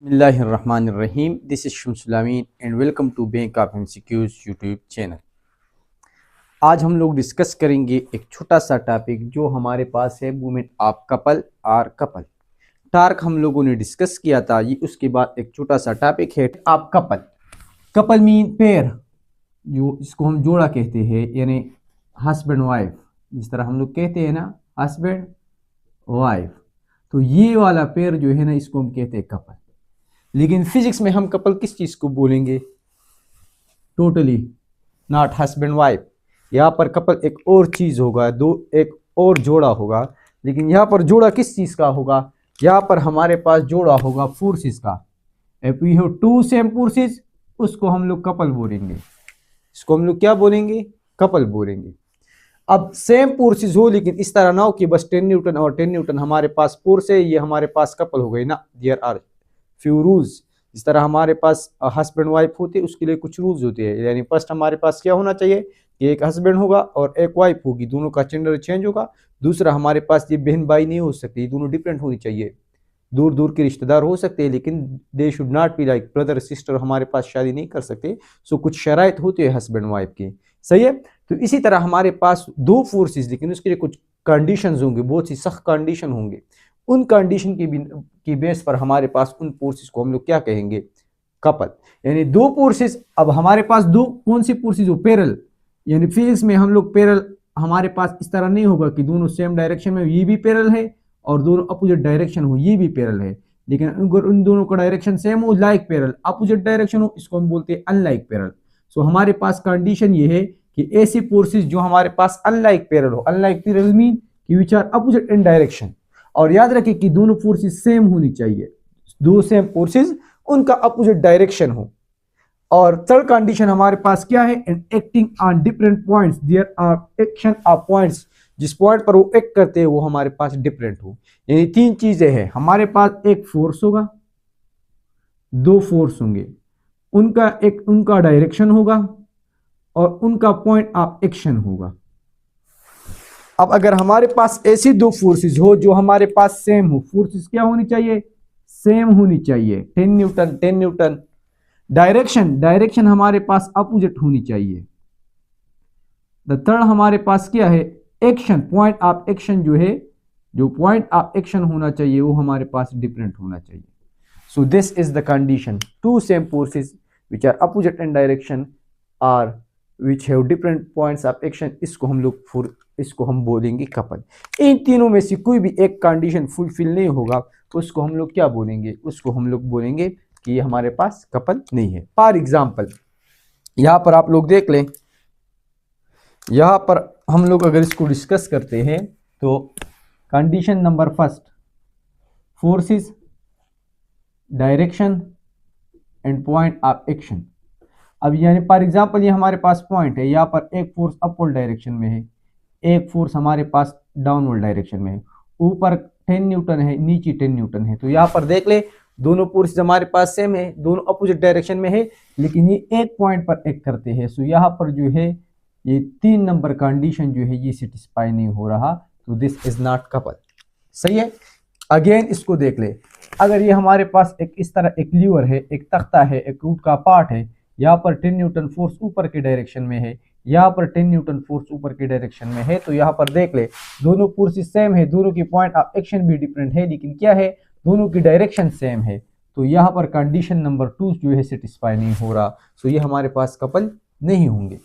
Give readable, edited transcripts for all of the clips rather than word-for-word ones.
बिस्मिल्लाहिर्रहमानिर्रहीम। This is Shamsul Amin and welcome to bank of MCQs YouTube channel. आज हम लोग डिस्कस करेंगे एक छोटा सा टॉपिक जो हमारे पास है, मूवमेंट ऑफ कपल और कपल। टार्क हम लोगों ने डिस्कस किया था, ये उसके बाद एक छोटा सा टॉपिक है आप कपल। कपल मीन पेयर, जो इसको हम जोड़ा कहते हैं, यानी हस्बैंड वाइफ। जिस तरह हम लोग कहते हैं ना हस्बैंड वाइफ, तो ये वाला पेयर जो है ना, इसको हम कहते हैं कपल। लेकिन फिजिक्स में हम कपल किस चीज को बोलेंगे? Totally not husband wife. यहाँ पर कपल एक और चीज होगा, एक और जोड़ा होगा। लेकिन यहाँ पर जोड़ा किस चीज का होगा? यहाँ पर हमारे पास जोड़ा होगा फोर्सेस का। If we have two same forces, उसको हम लोग कपल बोलेंगे। इसको हम लोग क्या बोलेंगे? कपल बोलेंगे। अब सेम फोर्सेस हो, लेकिन इस तरह ना हो कि बस 10 न्यूटन और 10 न्यूटन हमारे पास फोर्स है, ये हमारे पास कपल हो गई ना। There are few rules. जिस तरह हमारे पास हस्बैंड वाइफ होते हैं, उसके लिए कुछ रूल्स होते हैं। यानी फर्स्ट हमारे पास क्या होना चाहिए कि एक हस्बैंड होगा और एक वाइफ होगी, दोनों का जेंडर चेंज होगा। दूसरा, हमारे पास ये बहन भाई नहीं हो सकती, दोनों डिफरेंट होनी चाहिए। दूर दूर के रिश्तेदार हो सकते हैं, लेकिन they should not be like brother sister. हमारे पास शादी नहीं कर सकते। सो कुछ शराइत होती है हस्बैंड वाइफ की, सही है। तो इसी तरह हमारे पास दो फोर्सेस, लेकिन उसके लिए कुछ कंडीशंस होंगे, बहुत सी सख्त कंडीशन होंगे। उन कंडीशन की बेस पर हमारे पास उन फोर्सेस को हम लोग क्या कहेंगे? कपल। यानी दो फोर्सेस। अब हमारे पास दो कौन सी फोर्सेस हो? पैरेलल। यानी फिजिक्स में हम लोग पैरेलल, हमारे पास इस तरह नहीं होगा कि दोनों सेम डायरेक्शन में, ये भी पैरेलल है और दोनों अपोजिट डायरेक्शन हो, ये भी पैरेलल है। लेकिन अगर उन दोनों का डायरेक्शन सेम हो, लाइक पैरेलल, अपोजिट डायरेक्शन हो, इसको हम बोलते हैं अनलाइक पैरेलल। सो हमारे पास कंडीशन ये है कि ऐसी फोर्सेस जो हमारे पास अनलाइक पैरेलल हो। अनलाइक पैरेलल मीन कि which are opposite in direction. और याद रखें कि दोनों फोर्सेस सेम होनी चाहिए। दो सेम फोर्सेस, उनका अपोजिट डायरेक्शन हो। और थर्ड कंडीशन हमारे पास क्या है? And acting on different points, there are action of points. जिस पॉइंट पर वो एक्ट करते हैं वो हमारे पास डिफरेंट हो। यानी तीन चीजें हैं हमारे पास। एक फोर्स होगा, दो फोर्स होंगे, उनका डायरेक्शन होगा और उनका पॉइंट ऑफ एक्शन होगा। अब अगर हमारे पास ऐसी दो फोर्सेस हो जो हमारे पास सेम हो, फोर्सेस क्या होनी चाहिए? सेम होनी चाहिए। 10 न्यूटन 10 न्यूटन। डायरेक्शन हमारे पास अपोजिट होनी चाहिए। द थर्ड हमारे पास क्या है? एक्शन, पॉइंट ऑफ एक्शन जो है, जो पॉइंट ऑफ एक्शन होना चाहिए वो हमारे पास डिफरेंट होना चाहिए। So this is the condition. Two same forces which are opposite in direction are which have different points of action, इसको हम बोलेंगे कपल। इन तीनों में से कोई भी एक कंडीशन फुलफिल नहीं होगा, उसको हम लोग क्या बोलेंगे? उसको हम लोग बोलेंगे कि ये हमारे पास कपल नहीं है। फॉर एग्जाम्पल, यहां पर आप लोग देख लें, यहां पर हम लोग अगर इसको डिस्कस करते हैं तो condition number first, forces, direction and point of action. अब यानी फॉर एग्जाम्पल ये हमारे पास पॉइंट है, यहाँ पर एक फोर्स अपवर्ड डायरेक्शन में है, एक फोर्स हमारे पास डाउनवर्ड डायरेक्शन में है। ऊपर 10 न्यूटन है, नीचे 10 न्यूटन है। तो यहाँ पर देख ले, दोनों फोर्स हमारे पास सेम है, दोनों अपोजिट डायरेक्शन में है, लेकिन ये एक पॉइंट पर एक्ट करते हैं। सो यहाँ पर जो है ये 3 नंबर कंडीशन जो है ये सेटिस्फाई नहीं हो रहा, तो दिस इज नॉट कपल। सही है। अगेन इसको देख ले, अगर ये हमारे पास एक इस तरह एक लीवर है, एक तख्ता है, एक वुड का पार्ट है, यहाँ पर 10 न्यूटन फोर्स ऊपर के डायरेक्शन में है, यहाँ पर 10 न्यूटन फोर्स ऊपर के डायरेक्शन में है। तो यहाँ पर देख ले, दोनों फोर्सेस सेम है, दोनों की पॉइंट ऑफ एक्शन भी डिफरेंट है, लेकिन क्या है? दोनों की डायरेक्शन सेम है। तो यहाँ पर कंडीशन नंबर 2 जो है सेटिस्फाई नहीं हो रहा। सो ये हमारे पास कपल नहीं होंगे।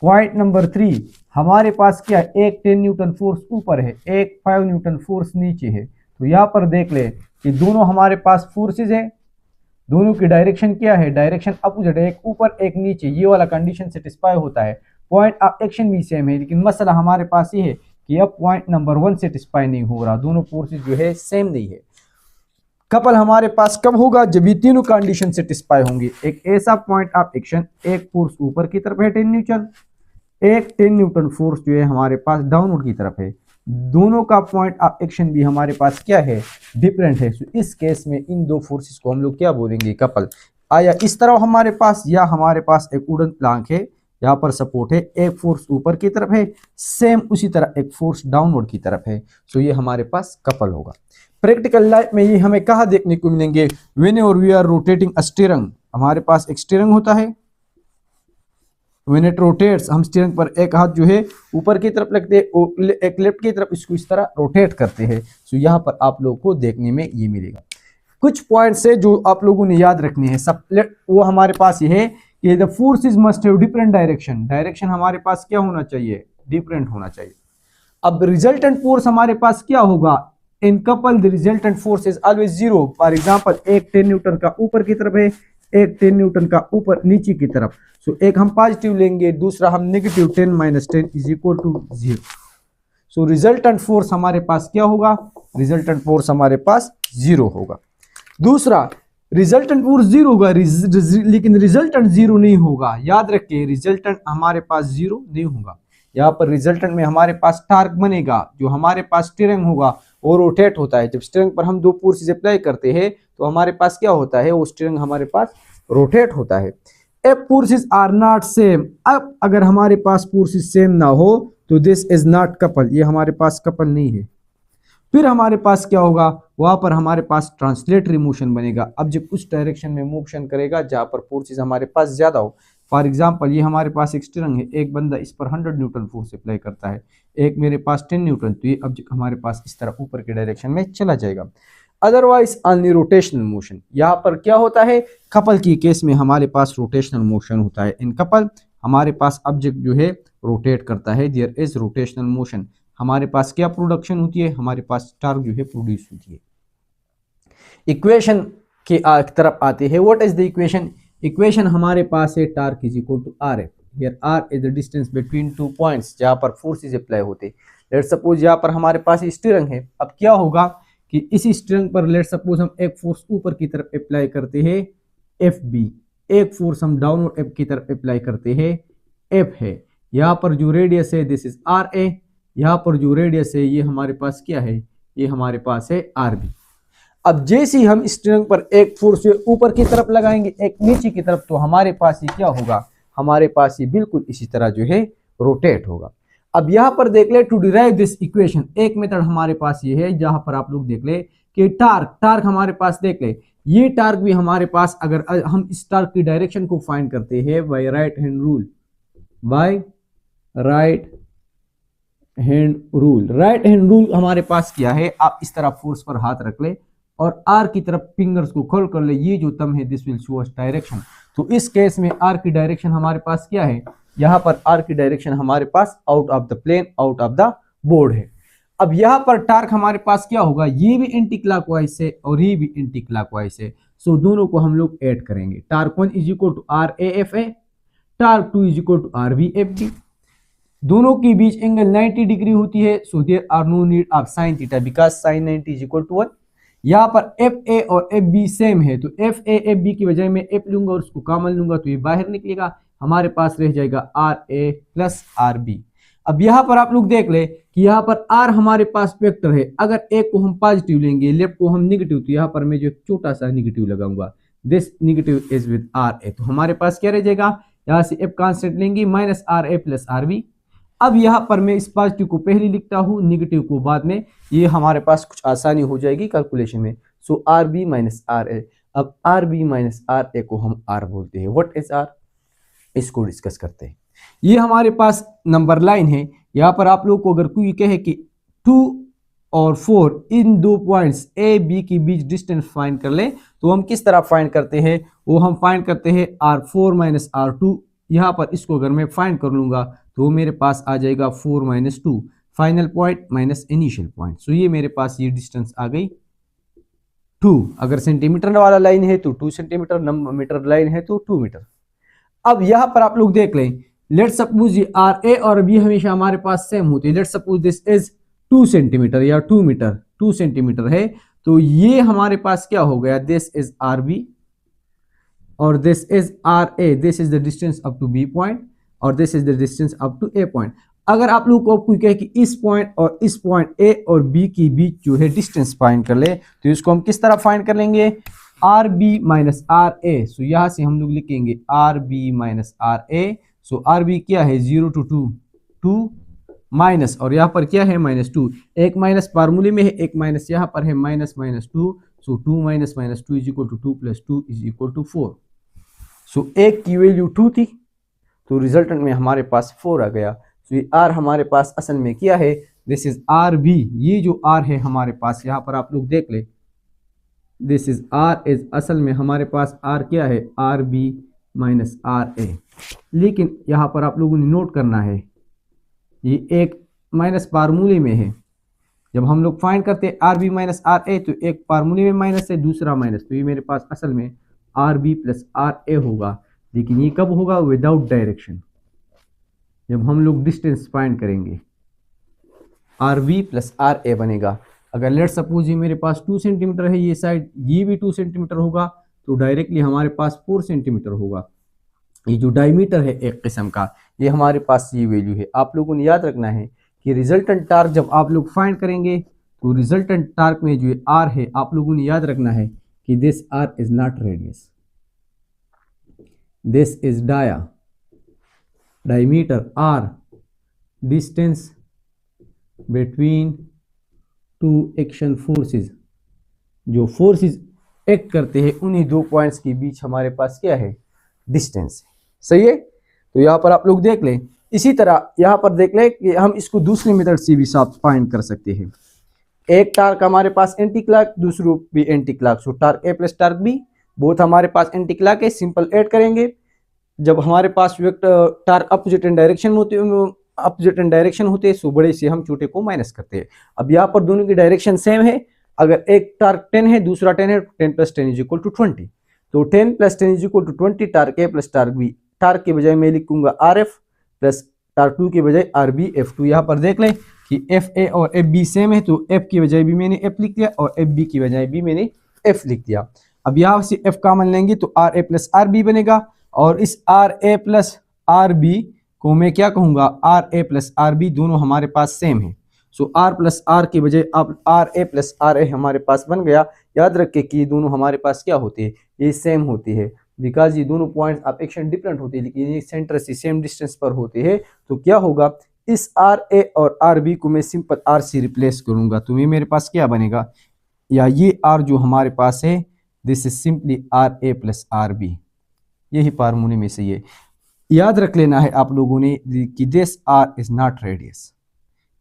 पॉइंट नंबर 3, हमारे पास क्या? एक 10 न्यूटन फोर्स ऊपर है, एक 5 न्यूटन फोर्स नीचे है। तो यहाँ पर देख ले कि दोनों हमारे पास फोर्सेज है, दोनों की डायरेक्शन क्या है? डायरेक्शन अपोजिट है, एक ऊपर एक नीचे। ये वाला कंडीशन सेटिस्फाई होता है। पॉइंट ऑफ एक्शन भी सेम है, लेकिन मसला हमारे पास ये है कि अब पॉइंट नंबर 1 सेटिस्फाई नहीं हो रहा, दोनों फोर्सेस जो है सेम नहीं है। कपल हमारे पास कब होगा? जब ये तीनों कंडीशन सेटिस्फाई होंगी। एक ऐसा पॉइंट ऑफ एक्शन, एक फोर्स ऊपर की तरफ है 10 न्यूटन, एक 10 न्यूटन फोर्स जो है हमारे पास डाउनवर्ड की तरफ है। दोनों का पॉइंट ऑफ एक्शन भी हमारे पास क्या है? डिफरेंट है। तो इस केस में इन दो फोर्सेस को हम लोग क्या बोलेंगे? कपल। आया इस तरह हमारे पास, या हमारे पास एक वुडन प्लैंक है, यहाँ पर सपोर्ट है, एक फोर्स ऊपर की तरफ है, सेम उसी तरह एक फोर्स डाउनवर्ड की तरफ है। सो ये हमारे पास कपल होगा। प्रैक्टिकल लाइफ में ये हमें कहाँ देखने को मिलेंगे? Whenever we are rotating a steering, हमारे पास एक स्टीयरिंग होता है, व्हेन इट रोटेट्स, हम स्टीयरिंग पर एक हाथ जो है ऊपर की तरफ रखते हैं, एक लेफ्ट की तरफ इसको इस तरह रोटेट करते हैं। सो यहाँ पर आप लोगों को देखने में ये मिलेगा। कुछ पॉइंट्स है जो आप लोगों ने याद रखने हैं। सब वो हमारे पास ये है कि the forces must have different direction, direction हमारे पास क्या होना चाहिए? डिफरेंट होना चाहिए। अब रिजल्टेंट फोर्स हमारे पास क्या होगा? In couple the resultant force is always zero. For example, एक 10 न्यूटन का ऊपर की तरफ है, एक 10 न्यूटन का ऊपर नीचे की तरफ। सो एक हम पॉजिटिव लेंगे, दूसरा हम negative, 10 minus 10 is equal to 0। So resultant force हमारे पास क्या होगा? रिजल्टेंट फोर्स हमारे पास 0 होगा। दूसरा, रिजल्टेंट फोर्स 0 होगा, लेकिन रिजल्टेंट 0 नहीं होगा। याद रखिए, रिजल्टेंट हमारे पास 0 नहीं होगा। यहाँ पर रिजल्टेंट में हमारे पास टार्क बनेगा, जो हमारे पास स्टीयरिंग होगा वो रोटेट होता है। जब स्टीयरिंग पर हम दो फोर्सेस अप्लाई करते हैं तो हमारे पास क्या होता है? वो स्टीयरिंग हमारे पास रोटेट होता है। If forces are not same, अब अगर हमारे पास फोर्सेस सेम ना हो तो दिस इज नॉट कपल, ये हमारे पास कपल नहीं है। फिर हमारे पास क्या होगा? वहां पर हमारे पास ट्रांसलेटरी मोशन बनेगा। अब जब उस डायरेक्शन में मोशन करेगा जहां पर फोर्सेस हमारे पास ज्यादा हो, फॉर एग्जांपल ये हमारे पास एक स्टीयरिंग है, एक बंदा इस पर 100 न्यूटन फोर्स अप्लाई करता है, एक मेरे पास 10 न्यूटन, तो ये ऑब्जेक्ट हमारे पास इस तरह ऊपर के डायरेक्शन में चला जाएगा। Otherwise only rotational motion. यहाँ पर क्या होता है? कपल की केस में हमारे पास रोटेशनल मोशन होता है। इन कपल हमारे पास ऑब्जेक्ट जो है रोटेट करता है, देयर इज रोटेशनल मोशन। हमारे पास क्या प्रोडक्शन होती है? हमारे पास टार्क जो है प्रोड्यूस होती है। इक्वेशन के तरफ आते हैं। What is the equation? Equation हमारे पास है torque is equal to R F, here R is the distance between two points जहां पर फोर्सेस अप्लाई होते हैं। लेट्स सपोज यहाँ पर हमारे पास स्टीयरिंग है। अब क्या होगा कि इस स्टीयरिंग पर लेट्स सपोज हम एक फोर्स ऊपर की तरफ अप्लाई करते हैं, एफ बी, एक फोर्स हम डाउनवर्ड एफ की तरफ अप्लाई करते हैं, एफ है। यहाँ पर जो रेडियस है दिस इज आर ए, यहाँ पर जो रेडियस है ये हमारे पास क्या है? ये हमारे पास है आर बी। अब जैसे ही हम स्टीयरिंग पर एक फोर्स ऊपर की तरफ लगाएंगे, एक नीचे की तरफ, तो हमारे पास ये क्या होगा? हमारे पास ये बिल्कुल इसी तरह जो है रोटेट होगा। अब यहाँ पर देख ले, टू डिराइव दिस इक्वेशन, एक मेथड हमारे पास ये है जहां पर आप लोग देख ले कि टार्क हमारे पास देख ले, ये टार्क भी हमारे पास, अगर हम इस टार्क की डायरेक्शन को फाइंड करते हैं by right hand rule, by right hand rule. Right hand rule हमारे पास क्या है? आप इस तरह फोर्स पर हाथ रख ले और आर की तरफ फिंगर्स को खोल कर ले, ये जो तम है this will show us direction. तो इस केस में आर की डायरेक्शन हमारे पास क्या है? यहाँ पर आर की डायरेक्शन हमारे पास out of the plane, out of the board है। अब यहाँ पर टार्क हमारे पास क्या होगा? ये भी एंटी क्लॉकवाइज है और ये भी एंटी क्लॉकवाइज है। सो दोनों को हम लोग ऐड करेंगे। Torque 1 is equal to R A F A, torque 2 is equal to R B F B. दोनों के बीच एंगल 90 डिग्री होती है। So there are no need of sine theta because sine 90 is equal to 1। यहाँ पर F A और F B same है, तो एफ ए एफ बी की बजाय मैं एफ लूंगा और उसको कॉमन लूंगा तो ये बाहर निकलेगा, हमारे पास रह जाएगा R A plus are B. अब यहाँ पर आप लोग देख ले कि यहाँ पर आर हमारे पास वेक्टर है, अगर एक को हम पॉजिटिव लेंगे, लेफ्ट को हम निगेटिव, तो यहाँ पर मैं जो छोटा सा निगेटिव लगाऊंगा, this negative is with R A, तो हमारे पास क्या रह जाएगा? यहाँ से एफ कांस्टेंट लेंगे minus R A plus are B. अब यहाँ पर मैं इस पॉजिटिव को पहले लिखता हूँ, निगेटिव को बाद में, ये हमारे पास कुछ आसानी हो जाएगी कैलकुलेशन में। So R B minus R A. अब R B minus R A को हम आर बोलते हैं। What is R? इसको डिस्कस करते हैं। ये हमारे पास नंबर लाइन है। यहाँ पर आप लोग को अगर कोई कहे कि 2 और 4 इन दो पॉइंट्स ए बी के बीच डिस्टेंस फाइंड कर ले, तो हम किस तरह फाइंड करते हैं? वो हम फाइंड करते हैं R4 माइनस R2। यहाँ पर इसको अगर मैं फाइंड कर लूंगा तो मेरे पास आ जाएगा 4 minus 2, final point minus initial point. So ये मेरे पास ये डिस्टेंस आ गई 2। अगर सेंटीमीटर वाला लाइन है तो 2 सेंटीमीटर, मीटर लाइन है तो 2 मीटर। अब यहाँ पर आप लोग देख लें, लेट्स सपोज ये आर ए और बी हमेशा हमारे पास सेम होते हैं। Let's suppose this is 2 centimetre या 2 मीटर, 2 सेंटीमीटर है, तो ये हमारे पास क्या हो गया? दिस इज आर बी और this is R A, this is the distance up to B point और this is the distance up to A point. अगर आप लोग को कोई कहे कि इस पॉइंट और इस पॉइंट ए और बी के बीच जो है डिस्टेंस फाइंड कर ले, तो इसको हम किस तरह फाइंड कर लेंगे? R B minus R A. So यहां से हम लोग लिखेंगे R B minus R A, so R B क्या है 0 to 2 2 माइनस, और यहाँ पर क्या है -2, एक माइनस फार्मूले में है, एक माइनस यहाँ पर है, -2, so 2 minus -2 is equal to 2 plus 2 is equal to 4। So एक की वैल्यू 2 थी तो रिजल्टेंट में हमारे पास 4 आ गया। सो ये आर हमारे पास असल में क्या है, दिस इज आर बी। ये जो आर है हमारे पास, यहाँ पर आप लोग देख ले, दिस इज आर इज असल में हमारे पास आर क्या है, आर बी माइनस आर ए। लेकिन यहाँ पर आप लोगों ने नोट करना है, ये एक माइनस फार्मूले में है। जब हम लोग फाइंड करते हैं are B minus R A तो एक फार्मूले में माइनस है, दूसरा माइनस, तो ये मेरे पास असल में R B plus R A होगा। लेकिन ये कब होगा, विदाउट डायरेक्शन, जब हम लोग डिस्टेंस फाइंड करेंगे R B plus R A बनेगा। अगर लेट सपोज ये मेरे पास 2 सेंटीमीटर है ये साइड, ये भी 2 सेंटीमीटर होगा, तो डायरेक्टली हमारे पास 4 सेंटीमीटर होगा। ये जो डायमीटर है एक किस्म का, ये हमारे पास ये वैल्यू है। आप लोगों ने याद रखना है कि रिजल्टेंट टार्क जब आप लोग फाइंड करेंगे तो रिजल्टेंट टार्क में जो आर है, आप लोगों ने याद रखना है कि this are is not radius, this is diameter R, distance between two action forces. जो फोर्सेस एक्ट करते हैं उन्हीं दो पॉइंट्स के बीच हमारे पास क्या है, डिस्टेंस। सही है, तो यहाँ पर आप लोग देख लें। इसी तरह यहाँ पर देख लें कि हम इसको दूसरे मेथड से भी साफ फाइंड कर सकते हैं। एक टार्क हमारे पास एंटी क्लॉक, दूसरा भी anti clock, so torque A plus torque B both हमारे पास एंटी क्लॉक है। सिंपल ऐड करेंगे, जब हमारे पास टार्क अपोजिट इन डायरेक्शन होते हैं सो बड़े से हम छोटे को माइनस करते हैं। अब यहाँ पर दोनों की डायरेक्शन सेम है। अगर एक टार्क 10 है, दूसरा 10 है, 10 प्लस 10 इज इक्वल टू 20, तो 10 plus 10 is equal to 20। Torque A plus torque B, torque के बजाय मैं लिखूंगा आर एफ प्लस टार्क 2 के बजाय आर बी एफ 2। यहाँ पर देख लें कि एफ ए और एफ बी सेम है, तो एफ की बजाय भी मैंने एफ लिख दिया और एफ बी की बजाय भी मैंने एफ लिख दिया। अब यहाँ से एफ कॉमन लेंगे तो r A plus are b बनेगा, और इस r A plus are b को मैं क्या कहूँगा, r A plus are b, दोनों हमारे पास सेम है। सो आर प्लस आर के बजाय अब R A plus R A हमारे पास बन गया। याद रखें कि ये दोनों हमारे पास क्या होते हैं, ये सेम होती है, बिकॉज ये दोनों पॉइंट्स आप एक्शन डिफरेंट होते हैं लेकिन ये सेंटर से सेम डिस्टेंस पर होते हैं। तो क्या होगा, इस आर ए और आर बी को मैं सिंपल आर से रिप्लेस करूंगा, तो ये मेरे पास क्या बनेगा, या ये आर जो हमारे पास है, this is simply r A plus are b. यही फार्मूले में से ये याद रख लेना है आप लोगों ने कि this are is not radius,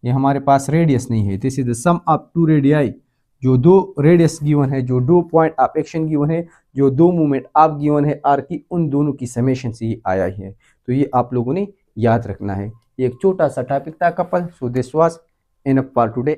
ये हमारे पास रेडियस नहीं है। This is the sum of two radii, जो दो रेडियस गिवन है, जो दो पॉइंट ऑफ एक्शन गिवन है, जो दो मूवमेंट आप गिवन है आर की, उन दोनों की समेशन से ये आया है। तो ये आप लोगों ने याद रखना है। एक छोटा सा टॉपिक था couple. So this was enough for today.